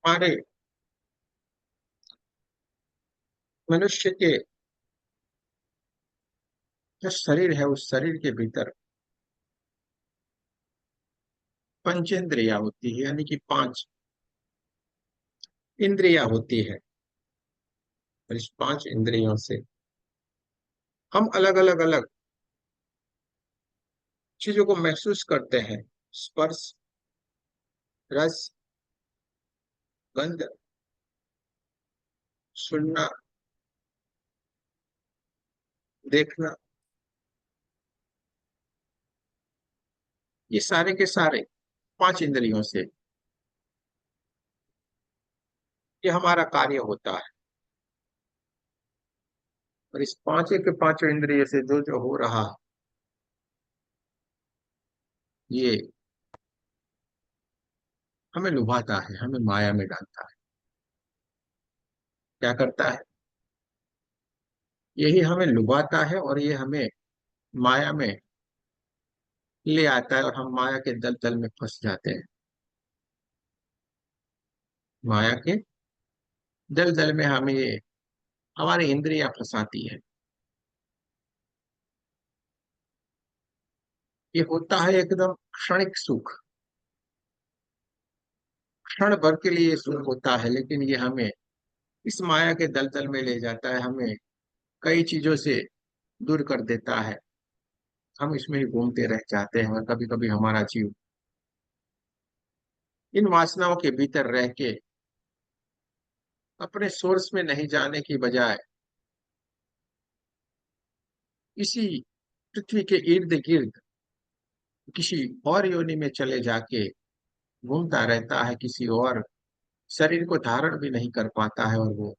हमारे मनुष्य के जो शरीर है उस शरीर के भीतर पंचेंद्रियां होती है, यानी कि पांच इंद्रियां होती है। और इस पांच इंद्रियों से हम अलग अलग अलग चीजों को महसूस करते हैं। स्पर्श, रस, गंध, सुनना, देखना, ये सारे के सारे पांच इंद्रियों से ये हमारा कार्य होता है। और इस पांचों के पांचों इंद्रिय से जो जो हो रहा है, ये हमें लुभाता है, हमें माया में डालता है। क्या करता है? यही हमें लुभाता है और ये हमें माया में ले आता है, और हम माया के दलदल में फंस जाते हैं। माया के दलदल में हमें ये हमारी इंद्रियां फंसाती है। ये होता है एकदम क्षणिक सुख, क्षण भर के लिए ये सुख होता है, लेकिन ये हमें इस माया के दलदल में ले जाता है, हमें कई चीजों से दूर कर देता है। हम इसमें ही घूमते रह जाते हैं, और कभी कभी हमारा जीव इन वासनाओं के भीतर रह के अपने सोर्स में नहीं जाने की बजाय इसी पृथ्वी के इर्द गिर्द किसी और योनि में चले जाके घूमता रहता है, किसी और शरीर को धारण भी नहीं कर पाता है, और वो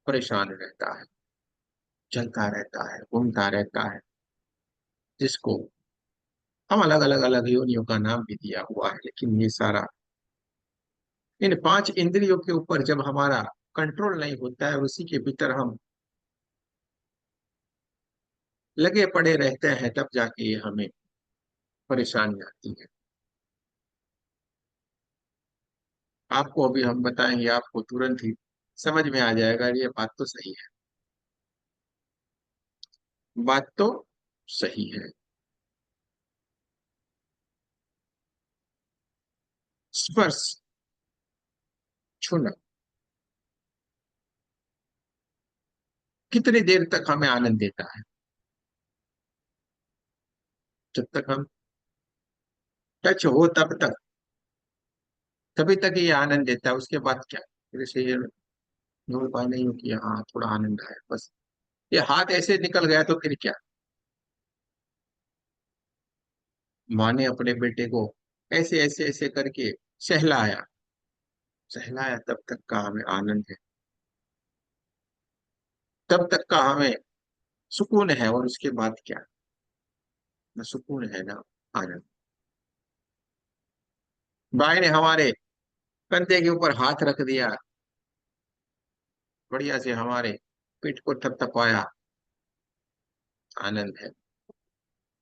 परेशान रहता है, चलता रहता है, घूमता रहता है, जिसको हम अलग अलग अलग योनियों का नाम भी दिया हुआ है। लेकिन ये सारा इन पांच इंद्रियों के ऊपर जब हमारा कंट्रोल नहीं होता है, उसी के भीतर हम लगे पड़े रहते हैं, तब जाके ये हमें परेशानी आती है। आपको अभी हम बताएंगे, आपको तुरंत ही समझ में आ जाएगा, ये बात तो सही है, बात तो सही है। स्पर्श, छूना, कितनी देर तक हमें आनंद देता है? जब तक हम टच हो तब तक, तभी तक ये आनंद देता है। उसके बाद क्या? फिर से ये नोट पा नहीं हो कि हाँ थोड़ा आनंद आया, बस ये हाथ ऐसे निकल गया तो फिर क्या? माँ ने अपने बेटे को ऐसे ऐसे ऐसे करके सहलाया, सहलाया, तब तक का हमें आनंद है, तब तक का हमें सुकून है। और उसके बाद क्या? ना सुकून है ना आनंद। बाई ने हमारे कंधे के ऊपर हाथ रख दिया, बढ़िया से हमारे पीठ को थपथपाया, आनंद है,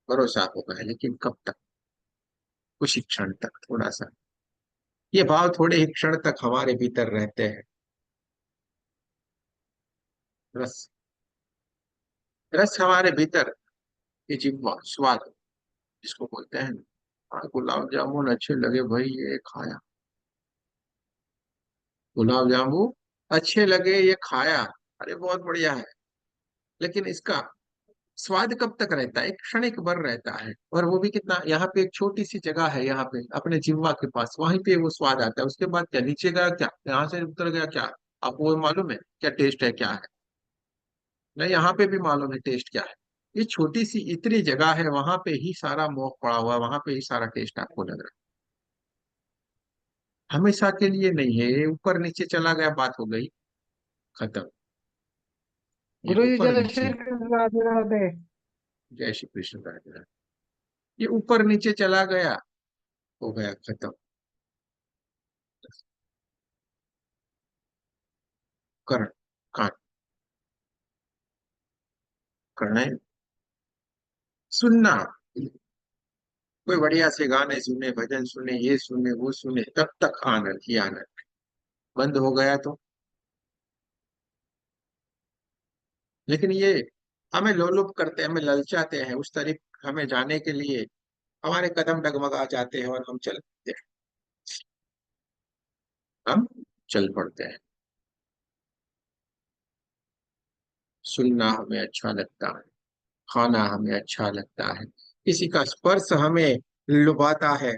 भरोसा होगा है। लेकिन कब तक? कुछ ही क्षण तक, थोड़ा सा ये भाव थोड़े ही क्षण तक हमारे भीतर रहते हैं। रस, रस हमारे भीतर, ये जिह्वा स्वाद जिसको बोलते हैं। हाँ, गुलाब जामुन अच्छे लगे भाई, ये खाया। गुलाब जामुन अच्छे लगे, ये खाया, अरे बहुत बढ़िया है। लेकिन इसका स्वाद कब तक रहता है? एक क्षणिक भर रहता है, और वो भी कितना, यहाँ पे एक छोटी सी जगह है, यहाँ पे अपने जिह्वा के पास, वहीं पे वो स्वाद आता है। उसके बाद क्या? नीचे गया क्या? यहाँ से उतर गया क्या? आपको वो मालूम है क्या टेस्ट है क्या है? नहीं, यहाँ पे भी मालूम है टेस्ट क्या है। ये छोटी सी इतनी जगह है, वहां पे ही सारा मोह पड़ा हुआ है, वहां पे ही सारा टेस्ट आपको लग रहा है। हमेशा के लिए नहीं है, ये ऊपर नीचे चला गया, बात हो गई, खत्म। ये गुरु जी ऊपर जय नीचे, श्री कृष्ण, राधे राधे। जय श्री कृष्ण राधे राधे। ये ऊपर नीचे चला गया, हो गया खत्म। कर्ण, कान, करना है, सुनना, कोई बढ़िया से गाने सुने, भजन सुने, ये सुने वो सुने, तब तक आनंद ही आनंद। बंद हो गया तो। लेकिन ये हमें लोलुप करते हैं, हमें ललचाते हैं उस तरफ हमें जाने के लिए, हमारे कदम डगमगा जाते हैं और हम चलते हैं, हम चल पड़ते हैं। सुनना हमें अच्छा लगता है, खाना हमें अच्छा लगता है, किसी का स्पर्श हमें लुभाता है।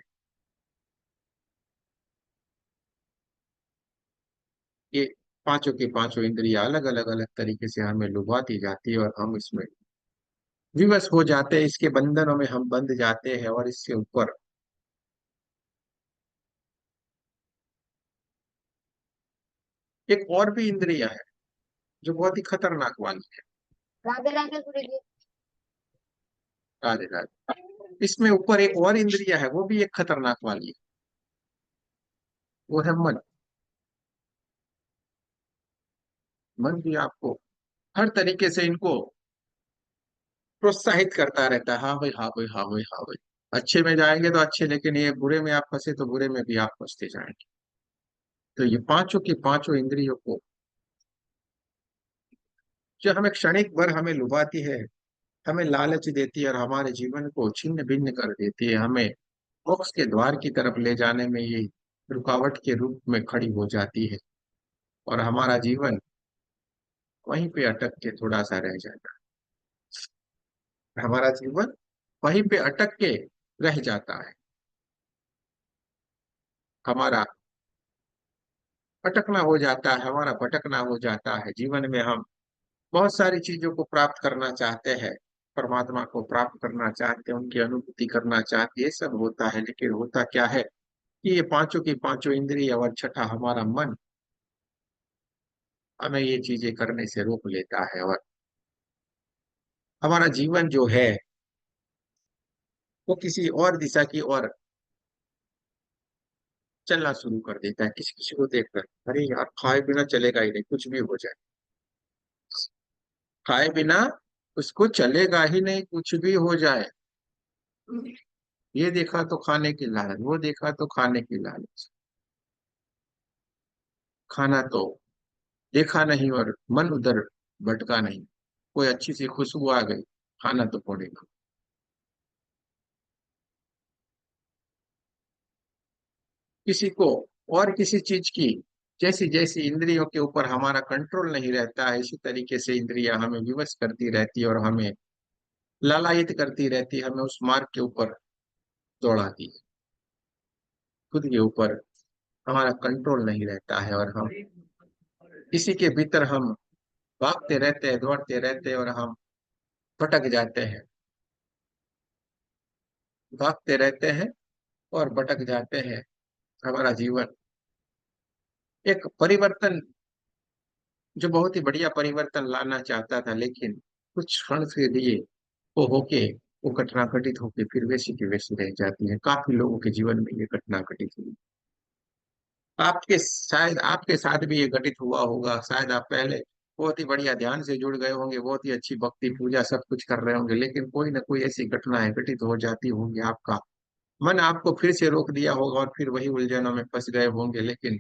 ये पांचों की पांचों इंद्रियां अलग अलग अलग तरीके से हमें लुभाती जाती है और हम इसमें विवश हो जाते हैं, इसके बंधनों में हम बंध जाते हैं। और इससे ऊपर एक और भी इंद्रिया है जो बहुत ही खतरनाक वाली है। राधे राधे गुरु जी। राधे राधे। इसमें ऊपर एक और इंद्रिया है, वो भी एक खतरनाक वाली है, वो है मन। मन भी आपको हर तरीके से इनको प्रोत्साहित करता रहता है, हाँ भाई, हाँ भाई, हाँ भाई, हाँ भाई। अच्छे में जाएंगे तो अच्छे, लेकिन ये बुरे में आप फंसे तो बुरे में भी आप फंसते जाएंगे। तो ये पांचों की पांचों इंद्रियों को जो हमें क्षणिक भर हमें लुभाती है, हमें लालच देती है और हमारे जीवन को छिन्न भिन्न कर देती है, हमें मोक्ष के द्वार की तरफ ले जाने में ये रुकावट के रूप में खड़ी हो जाती है, और हमारा जीवन वहीं पे अटक के थोड़ा सा रह जाता है। हमारा जीवन वहीं पे अटक के रह जाता है। हमारा अटकना हो जाता है, हमारा भटकना हो जाता है। जीवन में हम बहुत सारी चीजों को प्राप्त करना चाहते हैं, परमात्मा को प्राप्त करना चाहते हैं, उनकी अनुभूति करना चाहते हैं, ये सब होता है। लेकिन होता क्या है कि ये पांचों की पांचों इंद्रिय और छठा हमारा मन हमें ये चीजें करने से रोक लेता है, और हमारा जीवन जो है वो किसी और दिशा की ओर चलना शुरू कर देता है। किसी किसी को देखकर, अरे यार, खाए बिना चलेगा ही नहीं, कुछ भी हो जाए, खाए बिना उसको चलेगा ही नहीं, कुछ भी हो जाए। ये देखा तो खाने की लालच, वो देखा तो खाने की लालच। खाना तो देखा नहीं और मन उधर भटका नहीं, कोई अच्छी सी खुशबू आ गई, खाना तो पड़ेगा। किसी को और किसी चीज की, जैसी जैसी इंद्रियों के ऊपर हमारा कंट्रोल नहीं रहता है, इसी तरीके से इंद्रियां हमें विवश करती रहती है और हमें लालायित करती रहती है, हमें उस मार्ग के ऊपर दौड़ाती है। खुद के ऊपर हमारा कंट्रोल नहीं रहता है और हम इसी के भीतर हम भागते रहते हैं, दौड़ते रहते हैं और हम भटक जाते हैं। भागते रहते हैं और भटक जाते हैं। हमारा जीवन एक परिवर्तन, जो बहुत ही बढ़िया परिवर्तन लाना चाहता था, लेकिन कुछ क्षण के लिए वो होके, वो घटना घटित होके फिर वैसी की वैसी रह जाती है। काफी लोगों के जीवन में ये घटना घटित हुई। आपके शायद आपके साथ भी ये घटित हुआ होगा। शायद आप पहले बहुत ही बढ़िया ध्यान से जुड़ गए होंगे, बहुत ही अच्छी भक्ति पूजा सब कुछ कर रहे होंगे, लेकिन कोई ना कोई ऐसी घटनाएं घटित हो जाती होंगी। आपका मन आपको फिर से रोक दिया होगा और फिर वही उलझनों में फंस गए होंगे। लेकिन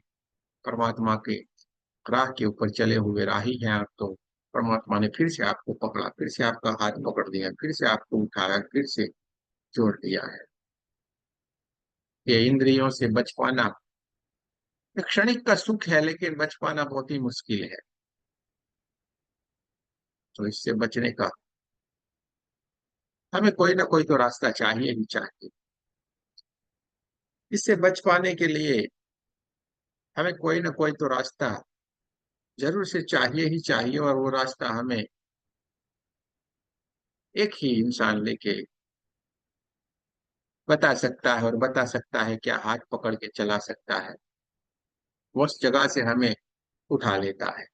परमात्मा के राह के ऊपर चले हुए राही हैं आप, तो परमात्मा ने फिर से आपको पकड़ा, फिर से आपका हाथ पकड़ दिया, फिर से आपको उठाया, फिर से जोड़ दिया है। ये इंद्रियों से बच पाना एक क्षणिक का सुख है, लेकिन बच पाना बहुत ही मुश्किल है। तो इससे बचने का हमें कोई ना कोई तो रास्ता चाहिए ही चाहिए। इससे बच पाने के लिए हमें कोई ना कोई तो रास्ता जरूर से चाहिए ही चाहिए, और वो रास्ता हमें एक ही इंसान लेके बता सकता है, और बता सकता है क्या, हाथ पकड़ के चला सकता है, वो उस जगह से हमें उठा लेता है।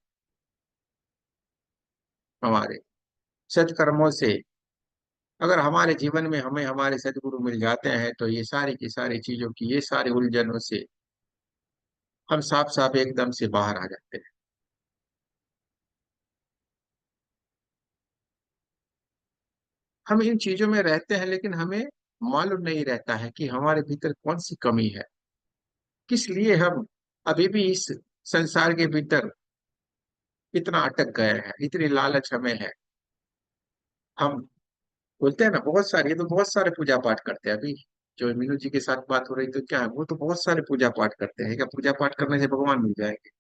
हमारे सत्कर्मों से अगर हमारे जीवन में हमें हमारे सदगुरु मिल जाते हैं, तो ये सारी की सारी चीजों की, ये सारे उलझनों से हम साफ साफ एकदम से बाहर आ जाते हैं। हम इन चीजों में रहते हैं, लेकिन हमें मालूम नहीं रहता है कि हमारे भीतर कौन सी कमी है, किस लिए हम अभी भी इस संसार के भीतर इतना अटक गए हैं, इतनी लालच हमें है। हम बोलते हैं ना, बहुत सारे, ये तो बहुत सारे पूजा पाठ करते हैं अभी। जो मीनू जी के साथ बात हो रही तो क्या है, वो तो बहुत सारे पूजा पाठ करते हैं। क्या पूजा पाठ करने से भगवान मिल जाएंगे?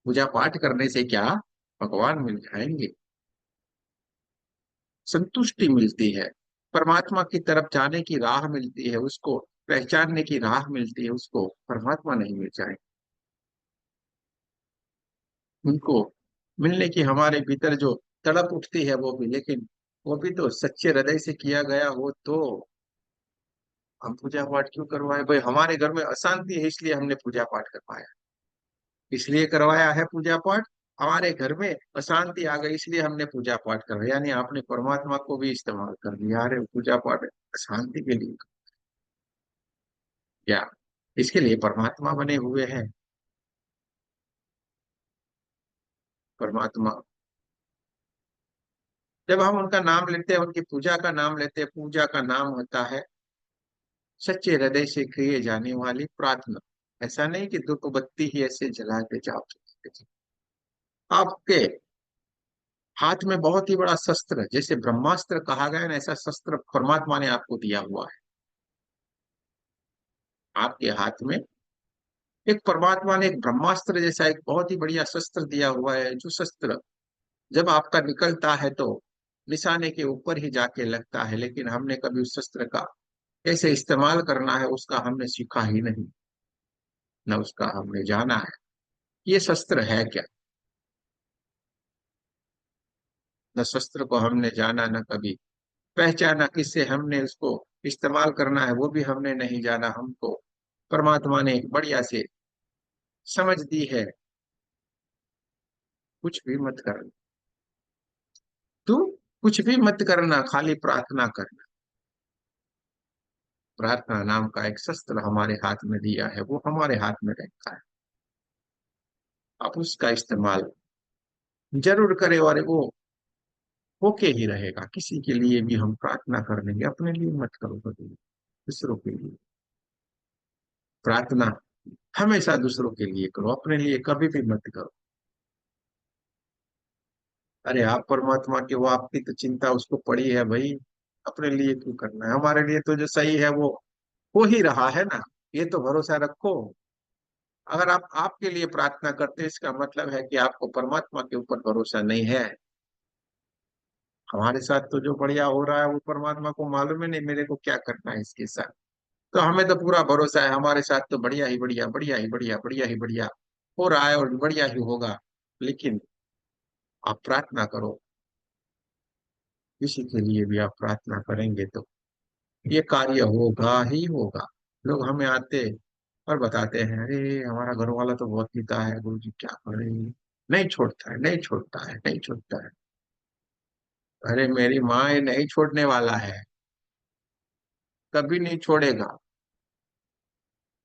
पूजा पाठ करने से क्या भगवान मिल जाएंगे? संतुष्टि मिलती है, परमात्मा की तरफ जाने की राह मिलती है, उसको पहचानने की राह मिलती है, उसको परमात्मा नहीं मिल जाए। उनको मिलने की हमारे भीतर जो तड़प उठती है वो भी, लेकिन वो भी तो सच्चे हृदय से किया गया हो तो। हम पूजा पाठ क्यों करवाए भाई? हमारे घर में अशांति है इसलिए हमने पूजा पाठ करवाया, इसलिए करवाया है पूजा पाठ। हमारे घर में अशांति आ गई इसलिए हमने पूजा पाठ करवाया, यानी आपने परमात्मा को भी इस्तेमाल कर लिया। अरे पूजा पाठ अशांति के लिए क्या? इसके लिए परमात्मा बने हुए हैं। परमात्मा, जब हम उनका नाम लेते हैं, उनकी पूजा का नाम लेते हैं, पूजा का नाम होता है सच्चे हृदय से किए जाने वाली प्रार्थना। ऐसा नहीं कि दो तो बत्ती ही ऐसे जलाते जाओ जलाते जाओ। आपके हाथ में बहुत ही बड़ा शस्त्र, जैसे ब्रह्मास्त्र कहा गया है ना, ऐसा शस्त्र परमात्मा ने आपको दिया हुआ है। आपके हाथ में एक परमात्मा ने एक ब्रह्मास्त्र जैसा एक बहुत ही बढ़िया शस्त्र दिया हुआ है, जो शस्त्र जब आपका निकलता है तो निशाने के ऊपर ही जाके लगता है, लेकिन हमने कभी उस शस्त्र का कैसे इस्तेमाल करना है उसका हमने सीखा ही नहीं, न उसका हमने जाना है। ये शस्त्र है क्या? न शस्त्र को हमने जाना, न कभी पहचाना, किससे हमने उसको इस्तेमाल करना है वो भी हमने नहीं जाना। हमको परमात्मा ने एक बढ़िया से समझ दी है, कुछ भी मत करना। तू कुछ भी मत करना, खाली प्रार्थना करना। प्रार्थना नाम का एक शस्त्र हमारे हाथ में दिया है, वो हमारे हाथ में रहता है। आप उसका इस्तेमाल जरूर करें, और वो होके ही रहेगा। किसी के लिए भी हम प्रार्थना कर लेंगे, अपने लिए मत करो कभी, दूसरों के लिए प्रार्थना हमेशा दूसरों के लिए करो, अपने लिए कभी भी मत करो। अरे आप परमात्मा के, वो आपकी तो चिंता उसको पड़ी है भाई, अपने लिए क्यों करना है? हमारे लिए तो जो सही है वो हो ही रहा है ना, ये तो भरोसा रखो। अगर आप आपके लिए प्रार्थना करते हैं इसका मतलब है कि आपको परमात्मा के ऊपर भरोसा नहीं है। हमारे साथ तो जो बढ़िया हो रहा है वो परमात्मा को मालूम है नहीं मेरे को क्या करना है इसके साथ। तो हमें तो पूरा भरोसा है, हमारे साथ तो बढ़िया ही बढ़िया, बढ़िया ही बढ़िया, बढ़िया ही बढ़िया हो रहा है और बढ़िया ही होगा। लेकिन आप प्रार्थना करो, किसी के लिए भी आप प्रार्थना करेंगे तो ये कार्य होगा ही होगा। लोग हमें आते और बताते हैं, अरे हमारा घर वाला तो बहुत पीता है गुरु जी, क्या करें, नहीं छोड़ता है, नहीं छोड़ता है, नहीं छोड़ता है। अरे मेरी माँ, ये नहीं छोड़ने वाला है, कभी नहीं छोड़ेगा।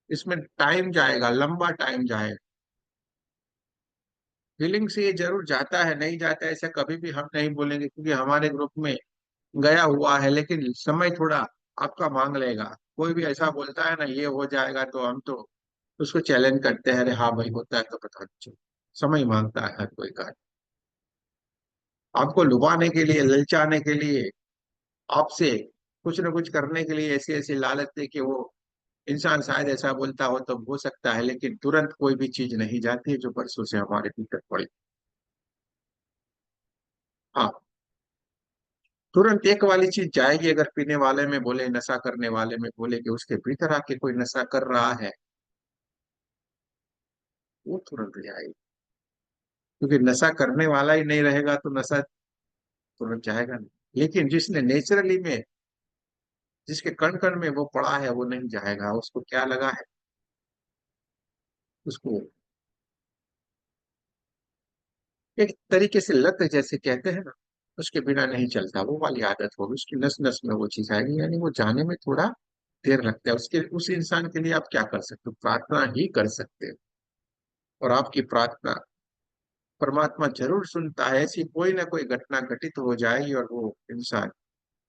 इसमें टाइम जाएगा, लंबा टाइम जाएगा। फीलिंग से ये जरूर जाता है, नहीं जाता है ऐसा कभी भी हम नहीं बोलेंगे, क्योंकि हमारे ग्रुप में गया हुआ है। लेकिन समय थोड़ा आपका मांग लेगा। कोई भी ऐसा बोलता है ना ये हो जाएगा, तो हम तो उसको चैलेंज करते हैं, अरे हाँ भाई होता है तो बता दीजिए। समय मांगता है हर कोई का। आपको लुभाने के लिए, ललचाने के लिए, आपसे कुछ न कुछ करने के लिए ऐसी ऐसी लालच दे कि वो इंसान शायद ऐसा बोलता हो तो हो सकता है, लेकिन तुरंत कोई भी चीज नहीं जाती है जो बरसों से हमारे भीतर पड़ी। हाँ, तुरंत एक वाली चीज जाएगी। अगर पीने वाले में बोले, नशा करने वाले में बोले कि उसके भीतर आके कोई नशा कर रहा है, वो तुरंत जाएगी। क्योंकि नशा करने वाला ही नहीं रहेगा तो नशा तुरंत जाएगा नहीं। लेकिन जिसने नेचुरली में, जिसके कण कण में वो पड़ा है, वो नहीं जाएगा। उसको क्या लगा है, उसको एक तरीके से लत जैसे कहते हैं ना, उसके बिना नहीं चलता, वो वाली आदत होगी उसकी, नस नस में वो चीज आएगी। यानी वो जाने में थोड़ा देर लगता है उसके, उस इंसान के लिए आप क्या कर सकते हो? प्रार्थना ही कर सकते हो। और आपकी प्रार्थना परमात्मा जरूर सुनता है। ऐसी कोई ना कोई घटना घटित हो जाएगी और वो इंसान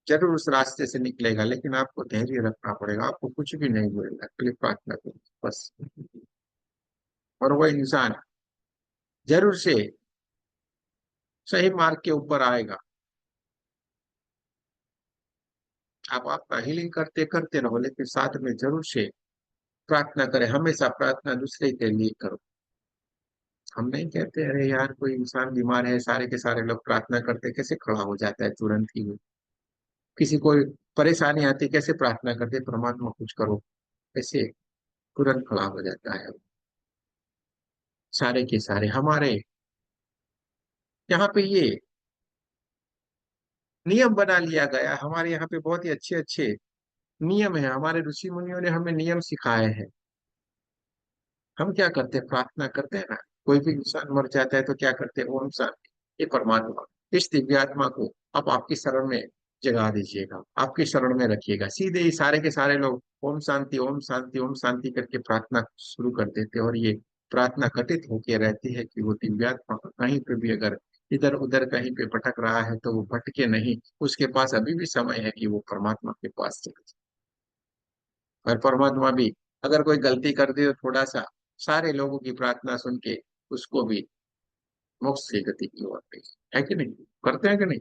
जरूर उस रास्ते से निकलेगा। लेकिन आपको धैर्य रखना पड़ेगा, आपको कुछ भी नहीं बोलेगा, खाली प्रार्थना करो बस। और वह इंसान जरूर से सही मार्ग के ऊपर आएगा। आप आपका हीलिंग करते करते रहो, लेकिन साथ में जरूर से प्रार्थना करें। हमेशा प्रार्थना दूसरे के लिए करो। हम नहीं कहते अरे यार कोई इंसान बीमार है, सारे के सारे लोग प्रार्थना करते, कैसे खड़ा हो जाता है तुरंत ही वो। किसी को परेशानी आती, कैसे प्रार्थना करते परमात्मा कुछ करो, ऐसे तुरंत खड़ा हो जाता है। सारे के सारे हमारे यहाँ पे ये नियम बना लिया गया है। हमारे यहाँ पे बहुत ही अच्छे अच्छे नियम है, हमारे ऋषि मुनियों ने हमें नियम सिखाए हैं। हम क्या करते हैं, प्रार्थना करते हैं ना। कोई भी इंसान मर जाता है तो क्या करते हैं, ओम शांति, ये परमात्मा, इस दिव्यात्मा को आप आपकी शरण में जगा दीजिएगा, आपकी शरण में रखिएगा। सीधे ही सारे के सारे लोग ओम शांति ओम शांति ओम शांति करके प्रार्थना शुरू कर देते हैं। और ये प्रार्थना घटित होके रहती है कि वो दिव्यात्मा कहीं पे भी अगर इधर उधर कहीं पे भटक रहा है तो वो भटके नहीं, उसके पास अभी भी समय है कि वो परमात्मा के पास चले जाए। और परमात्मा भी अगर कोई गलती कर दे तो थोड़ा सा सारे लोगों की प्रार्थना सुन के उसको भी मोक्ष की गति की ओर भेज है कि नहीं, करते हैं कि नहीं।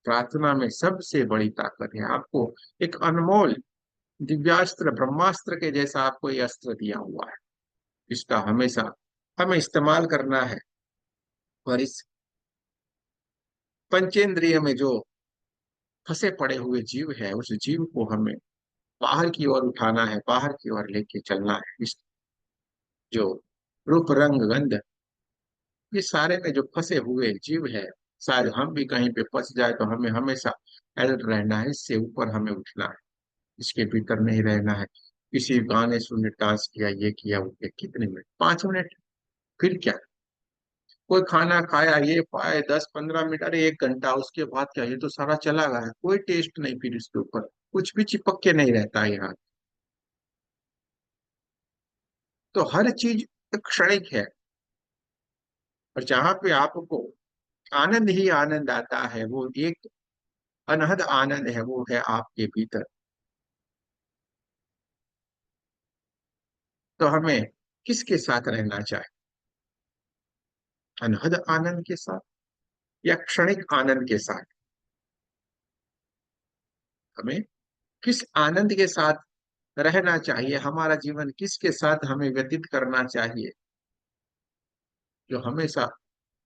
प्रार्थना में सबसे बड़ी ताकत है। आपको एक अनमोल दिव्यास्त्र, ब्रह्मास्त्र के जैसा आपको ये अस्त्र दिया हुआ है। इसका हमेशा हमें इस्तेमाल करना है। और इस पंचेंद्रिय में जो फंसे पड़े हुए जीव है, उस जीव को हमें बाहर की ओर उठाना है, बाहर की ओर लेके चलना है। इस जो रूप रंग गंध, ये सारे में जो फंसे हुए जीव है, शायद हम भी कहीं पे फंस जाए तो हमें हमेशा अलर्ट रहना है, इससे ऊपर हमें उठना है, इसके भीतर नहीं रहना है। किसी गाने सुने, डांस किया, ये किया वो किया, कितने मिनट, 5 मिनट, फिर क्या। कोई खाना खाया, ये पाए 10-15 मिनट, अरे 1 घंटा, उसके बाद क्या, ये तो सारा चला गया, कोई टेस्ट नहीं फिर इसके ऊपर, कुछ भी चिपक के नहीं रहता है यहाँ। तो हर चीज एक क्षणिक है। और जहाँ पे आपको आनंद ही आनंद आता है, वो एक अनहद आनंद है, वो है आपके भीतर। तो हमें किसके साथ रहना चाहिए, अनहद आनंद के साथ या क्षणिक आनंद के साथ। हमें किस आनंद के साथ रहना चाहिए, हमारा जीवन किसके साथ हमें व्यतीत करना चाहिए, जो हमेशा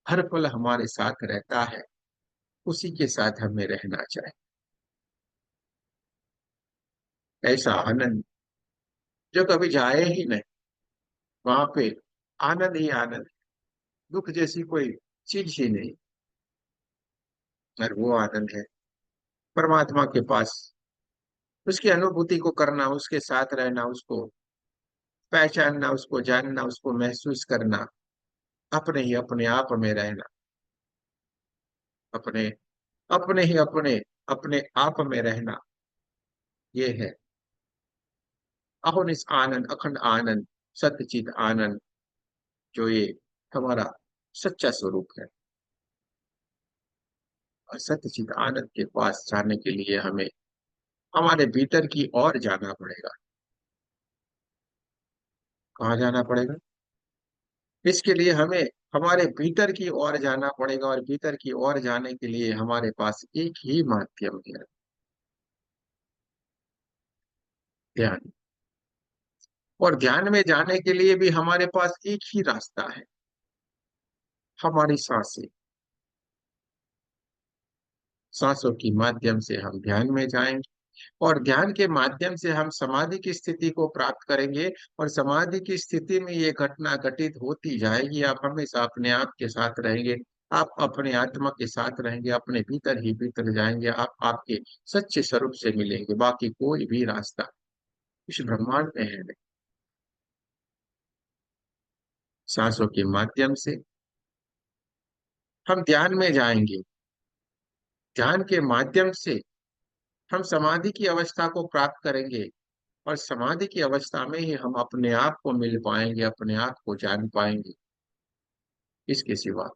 हर पल हमारे साथ रहता है, उसी के साथ हमें रहना चाहिए। ऐसा आनंद जो कभी जाए ही नहीं, वहां पे आनंद ही आनंद, दुख जैसी कोई चीज ही नहीं। और वो आनंद है परमात्मा के पास, उसकी अनुभूति को करना, उसके साथ रहना, उसको पहचानना, उसको जानना, उसको महसूस करना, अपने ही अपने आप में रहना, अपने अपने ही अपने अपने आप में रहना, ये है अहोनिस आनंद, अखंड आनंद, सत्यचित आनंद, जो ये हमारा सच्चा स्वरूप है। और सत्यचित आनंद के पास जाने के लिए हमें हमारे भीतर की ओर जाना पड़ेगा। कहाँ जाना पड़ेगा, इसके लिए हमें हमारे भीतर की ओर जाना पड़ेगा। और भीतर की ओर जाने के लिए हमारे पास एक ही माध्यम है, ध्यान। और ध्यान में जाने के लिए भी हमारे पास एक ही रास्ता है, हमारी सांसें। सांसों के माध्यम से हम ध्यान में जाएंगे, और ध्यान के माध्यम से हम समाधि की स्थिति को प्राप्त करेंगे। और समाधि की स्थिति में ये घटना घटित होती जाएगी, आप हमेशा अपने आप के साथ रहेंगे, आप अपने आत्मा के साथ रहेंगे, अपने भीतर ही भीतर जाएंगे, आप आपके सच्चे स्वरूप से मिलेंगे। बाकी कोई भी रास्ता इस ब्रह्मांड में है नहीं। सांसों के माध्यम से हम ध्यान में जाएंगे, ध्यान के माध्यम से हम समाधि की अवस्था को प्राप्त करेंगे। और समाधि की अवस्था में ही हम अपने आप को मिल पाएंगे, अपने आप को जान पाएंगे। इसके सिवा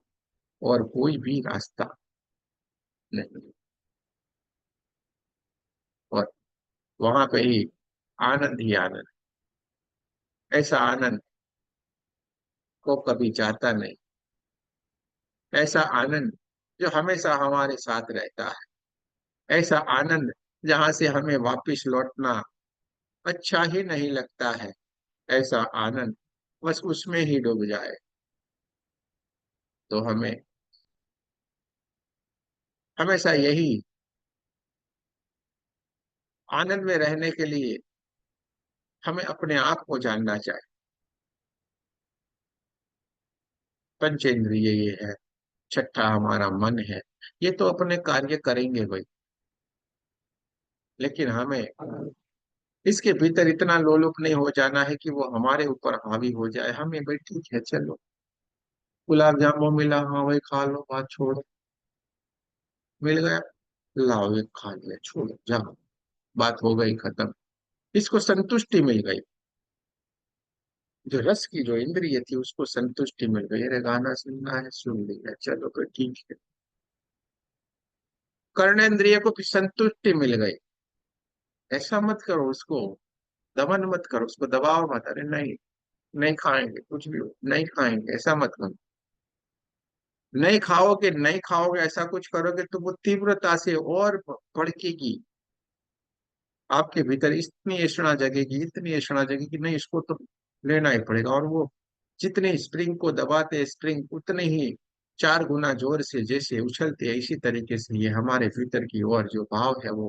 और कोई भी रास्ता नहीं। और वहां पे ही आनंद ही आनंद, ऐसा आनंद को कभी जाता नहीं। ऐसा आनंद जो हमेशा हमारे साथ रहता है, ऐसा आनंद जहां से हमें वापिस लौटना अच्छा ही नहीं लगता है, ऐसा आनंद बस उसमें ही डूब जाए तो हमें हमेशा यही आनंद में रहने के लिए हमें अपने आप को जानना चाहिए। पंचेंद्रिय ये है, छठा हमारा मन है, ये तो अपने कार्य करेंगे भाई, लेकिन हमें इसके भीतर इतना लोलुप नहीं हो जाना है कि वो हमारे ऊपर हावी हो जाए। हमें भाई ठीक है, चलो गुलाब जामुन मिला, हाँ भाई खा लो, बात छोड़ो। मिल गया, लाओ एक खा लिया, छोड़ो जाओ, बात हो गई खत्म। इसको संतुष्टि मिल गई, जो रस की जो इंद्रिय थी उसको संतुष्टि मिल गई, अरे गाना सुनना है सुन लिया, चलो तो ठीक है। कर्णेंद्रिय को भी संतुष्टि मिल गई। ऐसा मत करो उसको, दमन मत करो उसको, दबाओ मत, अरे नहीं, नहीं खाएंगे कुछ भी हो, नहीं खाएंगे, ऐसा मत करो। नहीं खाओगे, नहीं खाओगे, ऐसा कुछ करोगे तो वो तीव्रता से और भड़केगी। आपके भीतर इतनी ऐसा जगेगी, इतनी ऐसा जगेगी, नहीं इसको तो लेना ही पड़ेगा। और वो जितनी स्प्रिंग को दबाते स्प्रिंग उतने ही 4 गुना जोर से जैसे उछलते हैं, इसी तरीके से ये हमारे भीतर की ओर जो भाव है वो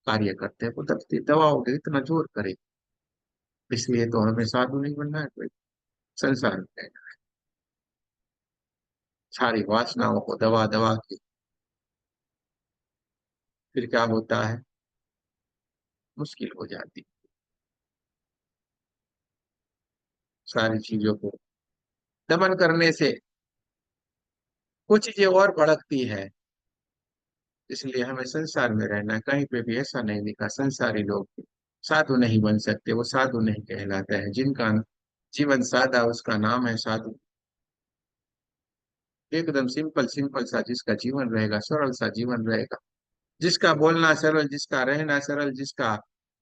कार्य करते हैं। वो दबाओगे इतना जोर करे। इसलिए तो हमें साधु नहीं बनना है कोई, संसार में रहना। सारी वासनाओं को दबा दबा के फिर क्या होता है, मुश्किल हो जाती, सारी चीजों को दमन करने से कुछ चीजें और भड़कती है। इसलिए हमें संसार में रहना है। कहीं पे भी ऐसा नहीं लिखा संसारी लोग साधु नहीं बन सकते, वो साधु नहीं कहलाते हैं। जिनका जीवन सादा उसका नाम है साधु। एकदम सिंपल सिंपल सा जिसका जीवन रहेगा, सरल सा जीवन रहेगा, जिसका बोलना सरल, जिसका रहना सरल, जिसका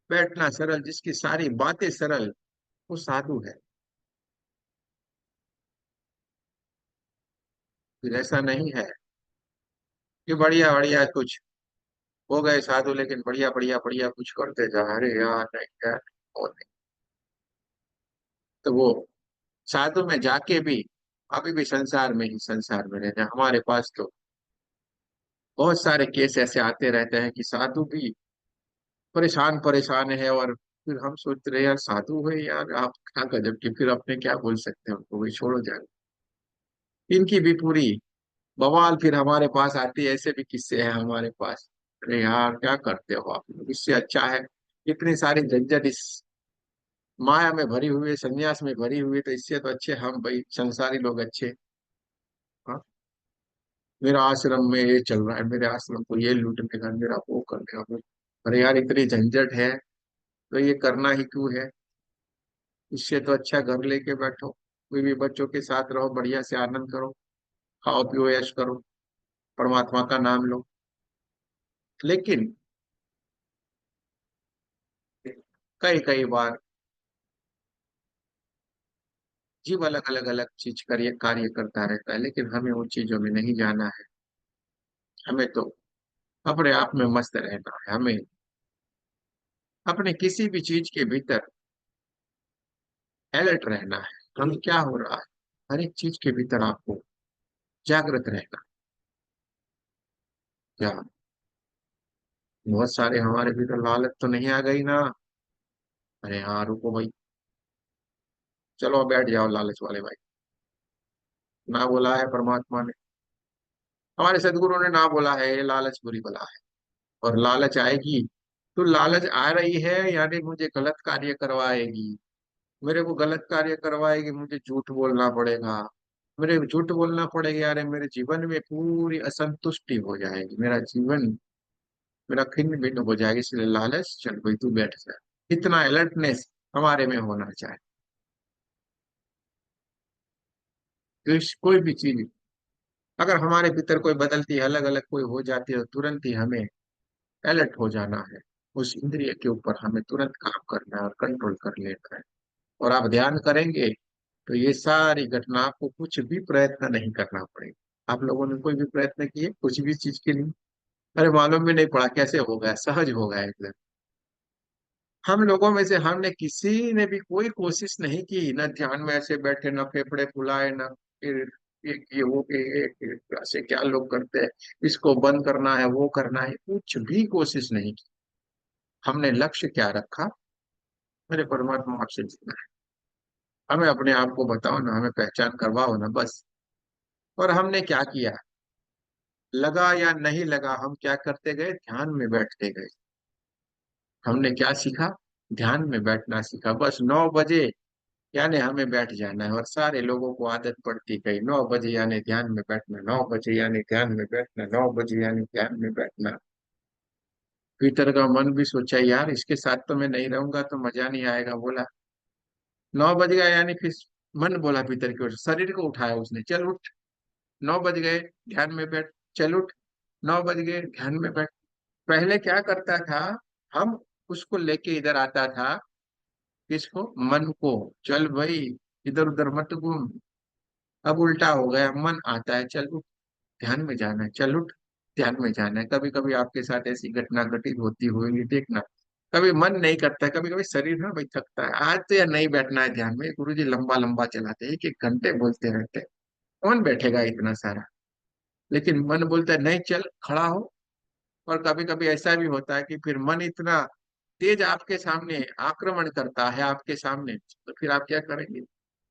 बैठना सरल, जिसकी सारी बातें सरल, वो साधु है। फिर ऐसा नहीं है कि बढ़िया बढ़िया कुछ हो गए साधु लेकिन बढ़िया बढ़िया बढ़िया कुछ करते जा, अरे यार नहीं यार, वो नहीं। तो वो साधु में जाके भी अभी भी संसार में ही संसार में रहते हैं। हमारे पास तो बहुत सारे केस ऐसे आते रहते हैं कि साधु भी परेशान परेशान है, और फिर हम सोचते रहे यार साधु है यार, आप क्या गजब की, फिर अपने क्या बोल सकते हैं उनको, वही छोड़ो जाए। इनकी भी पूरी बवाल फिर हमारे पास आती है, ऐसे भी किस्से हैं हमारे पास। अरे यार क्या करते हो आप लोग, इससे अच्छा है इतनी सारी झंझट इस माया में भरी हुई है, संन्यास में भरी हुई है, तो इससे तो अच्छे हम भाई संसारी लोग अच्छे। हाँ, मेरा आश्रम में ये चल रहा है, मेरे आश्रम को ये लूटने का, मेरा वो करने का। अरे यार इतनी झंझट है तो ये करना ही क्यों है। इससे तो अच्छा घर लेके बैठो, कोई भी बच्चों के साथ रहो, बढ़िया से आनंद करो, खाओ पियो ऐश करो, परमात्मा का नाम लो। लेकिन कई कई बार जीव अलग अलग अलग चीज कार्य करता रहता है, लेकिन हमें उन चीजों में नहीं जाना है। हमें तो अपने आप में मस्त रहना है। हमें अपने किसी भी चीज के भीतर अलर्ट रहना है, हम क्या हो रहा है, हर एक चीज के भीतर आपको जागृत रहना। क्या बहुत सारे हमारे भीतर लालच तो नहीं आ गई ना, अरे हाँ रुको भाई, चलो बैठ जाओ लालच वाले भाई। ना बोला है परमात्मा ने, हमारे सदगुरु ने ना बोला है ये लालच बुरी बला है, और लालच आएगी तो लालच आ रही है यानी मुझे गलत कार्य करवाएगी, मेरे को गलत कार्य करवाएगी, मुझे झूठ बोलना पड़ेगा, मेरे झूठ बोलना पड़ेगा, यार मेरे जीवन में पूरी असंतुष्टि हो जाएगी, मेरा जीवन मेरा खिन्न भिन्न हो जाएगा। इसलिए लालच, चल भाई तू बैठ जा, इतना अलर्टनेस हमारे में होना चाहिए। तो कोई भी चीज अगर हमारे भीतर कोई बदलती है, अलग अलग कोई हो जाती है, तो तुरंत ही हमें अलर्ट हो जाना है। उस इंद्रिय के ऊपर हमें तुरंत काम करना है और कंट्रोल कर लेना है। और आप ध्यान करेंगे तो ये सारी घटना आपको कुछ भी प्रयत्न नहीं करना पड़ेगा। आप लोगों ने कोई भी प्रयत्न किए कुछ भी चीज के लिए? अरे मालूम भी नहीं पड़ा कैसे हो गया, सहज हो गया एकदम। हम लोगों में से हमने किसी ने भी कोई कोशिश नहीं की, न ध्यान में ऐसे बैठे, न फेफड़े फुलाए, न फिर ये वो ऐसे क्या लोग करते हैं, इसको बंद करना है वो करना है, कुछ भी कोशिश नहीं की। हमने लक्ष्य क्या रखा? मेरे परमात्मा आपसे जुड़ना है। हमें अपने आप को बताओ ना, हमें पहचान करवाओ ना बस। और हमने क्या किया? लगा या नहीं लगा, हम क्या करते गए? ध्यान में बैठते गए। हमने क्या सीखा? ध्यान में बैठना सीखा। बस 9 बजे यानी हमें बैठ जाना है, और सारे लोगों को आदत पड़ती गई 9 बजे यानी ध्यान में बैठना, 9 बजे यानी ध्यान में बैठना, 9 बजे यानी ध्यान में बैठना। भीतर का मन भी सोचा यार इसके साथ तो मैं नहीं रहूंगा तो मजा नहीं आएगा, बोला 9 बज गया यानी फिर मन बोला भीतर की ओर से, शरीर को उठाया उसने, चल उठ, 9 बज गए, ध्यान में बैठ, चल उठ, 9 बज गए, ध्यान में बैठ। पहले क्या करता था? हम उसको लेके इधर आता था, किसको? मन को, चल भाई इधर उधर मत घूम। अब उल्टा हो गया, मन आता है चल उठ, ध्यान में जाना है, चल उठ, ध्यान में जाना है। कभी कभी आपके साथ ऐसी घटना घटित होती होगी, देखना। कभी मन नहीं करता है, कभी कभी शरीर ना भाई थकता है, आज तो यार नहीं बैठना है ध्यान में, गुरु जी लंबा लंबा चलाते हैं, 1 1 घंटे बोलते रहते हैं, कौन बैठेगा इतना सारा? लेकिन मन बोलता है नहीं चल खड़ा हो। और कभी कभी ऐसा भी होता है कि फिर मन इतना तेज आपके सामने आक्रमण करता है आपके सामने, तो फिर आप क्या करेंगे?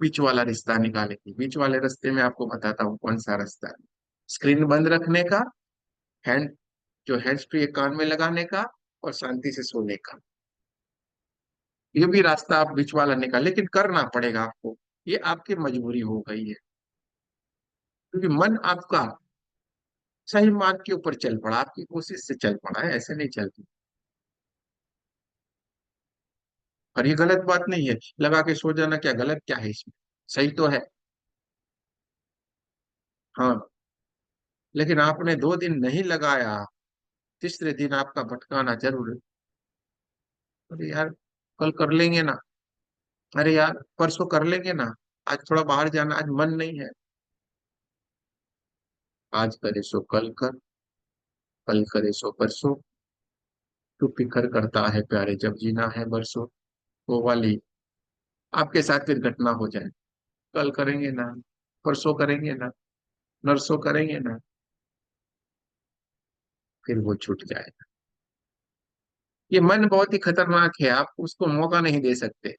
बीच वाला रास्ता निकालेंगे। बीच वाले रास्ते में आपको बताता हूँ कौन सा रास्ता है। स्क्रीन बंद रखने का, हैंड जो हैंड्स फ्री कान में लगाने का, और शांति से सोने का। ये भी रास्ता आप बीच वाला निकाल, लेकिन करना पड़ेगा आपको। ये आपकी मजबूरी हो गई है, क्योंकि मन आपका सही मार्ग के ऊपर चल पड़ा, आपकी कोशिश से चल पड़ा है, ऐसे नहीं चलती। और ये गलत बात नहीं है, लगा के सो जाना क्या गलत क्या है इसमें? सही तो है। हाँ, लेकिन आपने 2 दिन नहीं लगाया, तीसरे दिन आपका भटकाना जरूर है। अरे यार कल कर लेंगे ना, अरे यार परसों कर लेंगे ना, आज थोड़ा बाहर जाना, आज मन नहीं है। आज करे सो कल करे सो परसों, तू फिक्र करता है प्यारे जब जीना है बरसों, वो वाली आपके साथ फिर घटना हो जाए। कल करेंगे ना, परसों करेंगे ना, नरसों करेंगे ना, फिर वो छूट जाए। ये मन बहुत ही खतरनाक है, आप उसको मौका नहीं दे सकते।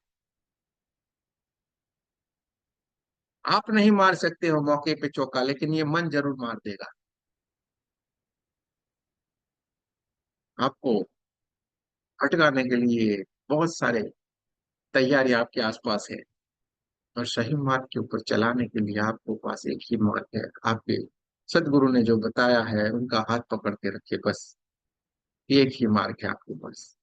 आप नहीं मार सकते हो मौके पे चौका, लेकिन ये मन जरूर मार देगा आपको। भटकाने के लिए बहुत सारे तैयारी आपके आसपास है, और सही मार्ग के ऊपर चलाने के लिए आपको पास एक ही मार्ग है। आपके सदगुरु ने जो बताया है उनका हाथ पकड़ के रखिए बस। एक ही मार्ग है आपके पास।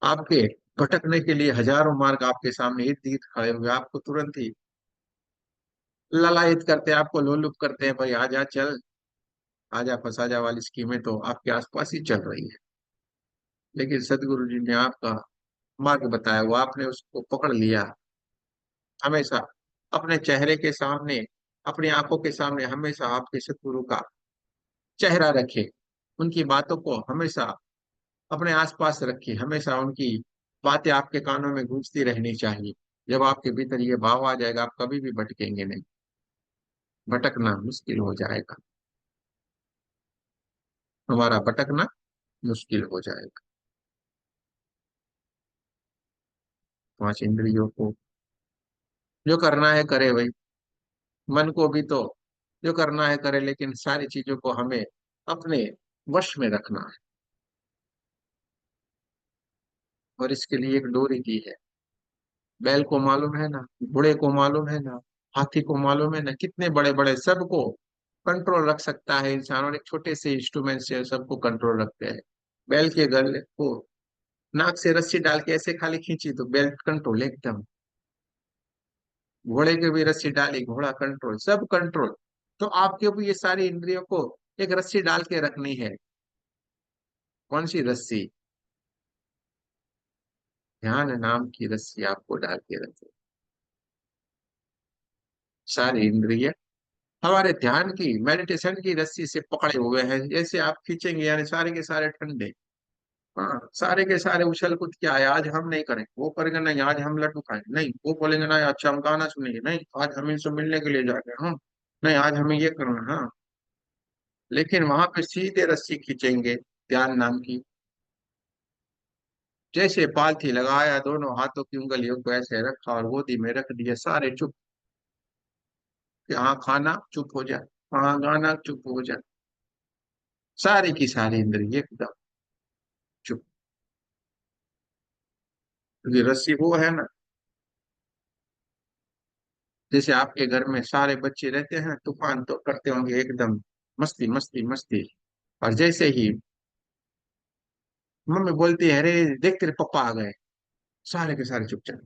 आपके भटकने के लिए हजारों मार्ग आपके सामने इर्द गिर्द खड़े हुए, आपको तुरंत ही ललायत करते हैं, आपको लोलुप करते हैं, भाई आजा चल, आजा फंसा जा वाली स्कीमें तो आपके आसपास ही चल रही है। लेकिन सदगुरु जी ने आपका मार्ग बताया, वो आपने उसको पकड़ लिया। हमेशा अपने चेहरे के सामने, अपनी आंखों के सामने हमेशा आपके सदगुरु का चेहरा रखे, उनकी बातों को हमेशा अपने आसपास रखिए, हमेशा उनकी बातें आपके कानों में गूंजती रहनी चाहिए। जब आपके भीतर ये भाव आ जाएगा, आप कभी भी भटकेंगे नहीं, भटकना मुश्किल हो जाएगा, हमारा भटकना मुश्किल हो जाएगा। 5 इंद्रियों को जो करना है करे भाई, मन को भी तो जो करना है करे, लेकिन सारी चीजों को हमें अपने वश में रखना है। और इसके लिए एक डोरी दी है। बैल को मालूम है ना, घोड़े को मालूम है ना, हाथी को मालूम है ना, कितने बड़े बड़े सबको कंट्रोल रख सकता है इंसान, और एक छोटे से इंस्ट्रूमेंट से सबको कंट्रोल रखते हैं। बैल के गले को नाक से रस्सी डाल के ऐसे खाली खींची तो बैल कंट्रोल एकदम, घोड़े के भी रस्सी डाली, घोड़ा कंट्रोल, सब कंट्रोल। तो आपके भी ये सारी इंद्रियों को एक रस्सी डाल के रखनी है। कौन सी रस्सी? ध्यान नाम की रस्सी आपको डाल के रखनी। सारी इंद्रिय हमारे ध्यान की मेडिटेशन की रस्सी से पकड़े हुए हैं, जैसे आप खींचेंगे यानी सारे के सारे ठंडे। हाँ, सारे के सारे उछल कूद क्या है, आज हम नहीं करेंगे, वो करेंगे नहीं, आज हम लड्डू खाएंगे नहीं, वो बोलेंगे नहीं अच्छा हम गाना सुनेंगे नहीं, आज हम इनसे मिलने के लिए जा रहे हैं हम, नहीं आज हमें ये करना है, हाँ। लेकिन वहां पे सीधे रस्सी खींचेंगे ध्यान नाम की, जैसे पालथी लगाया, दोनों हाथों की उंगलियों को ऐसे रखा और गोदी में रख दिया, सारे चुप। कि हाँ खाना चुप हो जाए, हाँ गाना चुप हो जाए, सारी की सारी इंद्रिय एकदम चुप। क्योंकि रस्सी वो है ना, जैसे आपके घर में सारे बच्चे रहते हैं, तूफान तो करते होंगे एकदम, मस्ती मस्ती मस्ती। और जैसे ही मम्मी बोलती है अरे देख तेरे पापा आ गए, सारे के सारे चुपचाप,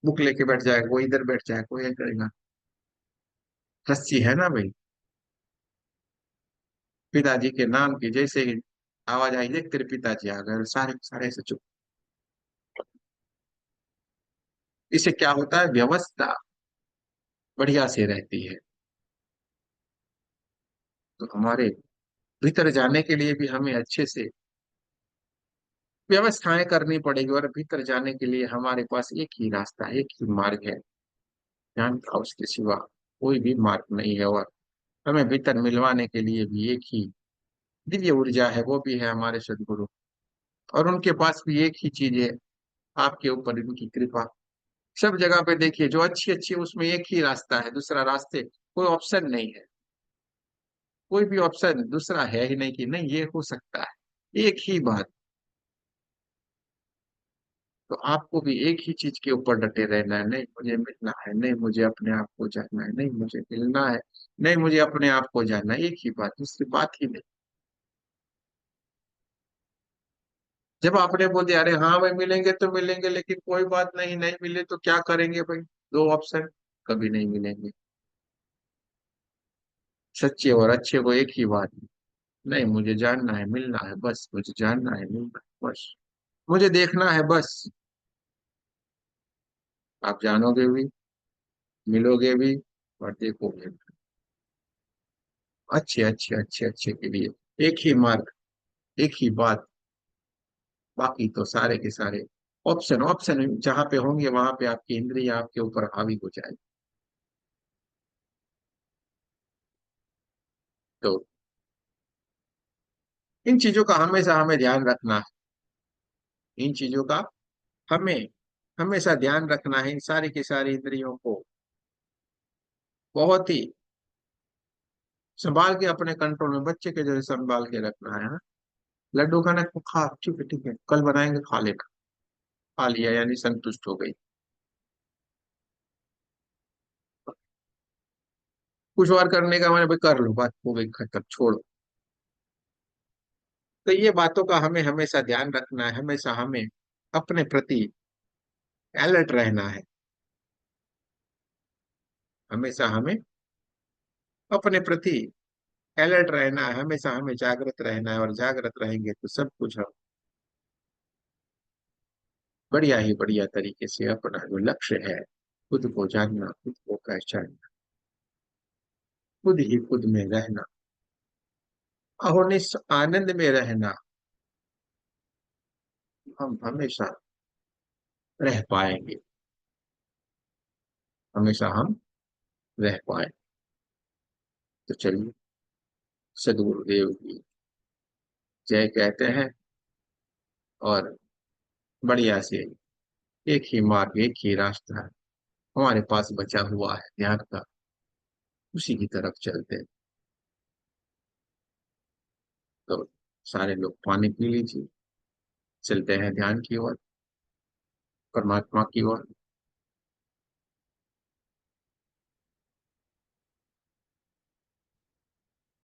बुक लेके बैठ जाए, कोई इधर बैठ जाए, कोई ये करेगा। रस्सी है ना भाई, पिताजी के नाम की जैसे ही आवाज आई, देख तेरे पिताजी आ गए, और सारे के सारे ऐसे चुप। इससे क्या होता है, व्यवस्था बढ़िया से रहती है। तो हमारे भीतर जाने के लिए भी हमें अच्छे से व्यवस्थाएं करनी पड़ेगी, और भीतर जाने के लिए हमारे पास एक ही रास्ता, एक ही मार्ग है, ध्यान का, उसके सिवा कोई भी मार्ग नहीं है। और हमें भीतर मिलवाने के लिए भी एक ही दिव्य ऊर्जा है, वो भी है हमारे सदगुरु। और उनके पास भी एक ही चीज है, आपके ऊपर इनकी कृपा। सब जगह पे देखिए जो अच्छी अच्छी, उसमें एक ही रास्ता है, दूसरा रास्ते कोई ऑप्शन नहीं है, कोई भी ऑप्शन दूसरा है ही नहीं कि नहीं ये हो सकता है, एक ही बात। तो आपको भी एक ही चीज के ऊपर डटे रहना है, नहीं मुझे मिलना है, नहीं मुझे अपने आप को जानना है, नहीं मुझे मिलना है, नहीं मुझे अपने आप को जानना है, एक ही बात, दूसरी बात ही नहीं। जब आपने बोल दिया अरे हाँ भाई मिलेंगे तो मिलेंगे, लेकिन कोई बात नहीं, नहीं मिले तो क्या करेंगे भाई, दो ऑप्शन, कभी नहीं मिलेंगे। सच्चे और अच्छे को एक ही बात, नहीं मुझे जानना है, मिलना है बस, मुझे जानना है, मिलना है बस, मुझे देखना है बस। आप जानोगे भी, मिलोगे भी, और देखोगे भी। अच्छे अच्छे अच्छे अच्छे के लिए एक ही मार्ग, एक ही बात, बाकी तो सारे के सारे ऑप्शन, ऑप्शन जहां पे होंगे वहां पे आपकी इंद्रिय आपके ऊपर हावी हो जाएगी। तो इन चीजों का हमेशा हमें ध्यान रखना है, इन चीजों का हमें हमेशा ध्यान रखना है, इन सारी की सारी इंद्रियों को बहुत ही संभाल के अपने कंट्रोल में, बच्चे के जैसे संभाल के रखना है ना। लड्डू खाना को खा, ठीक है कल बनाएंगे खा लेना, खा लिया यानी संतुष्ट हो गई। कुछ और करने का मैंने भाई कर लो, बात हो गई खत्म, छोड़ो। तो ये बातों का हमें हमेशा ध्यान रखना है, हमेशा हमें अपने प्रति अलर्ट रहना है, हमेशा हमें अपने प्रति अलर्ट रहना है, हमेशा हमें जागृत रहना है, और जागृत रहेंगे तो सब कुछ हम बढ़िया ही बढ़िया तरीके से अपना जो लक्ष्य है, खुद को जानना, खुद को पहचानना, खुद ही खुद में रहना, अहोनिस आनंद में रहना, हम हमेशा रह पाएंगे, हमेशा हम रह पाए। तो चलिए, सदगुरुदेव की जय कहते हैं, और बढ़िया से एक ही मार्ग, एक ही रास्ता हमारे पास बचा हुआ है ध्यान का, उसी की तरफ चलते हैं। तो सारे लोग पानी पी लीजिए, चलते हैं ध्यान की ओर, परमात्मा की ओर।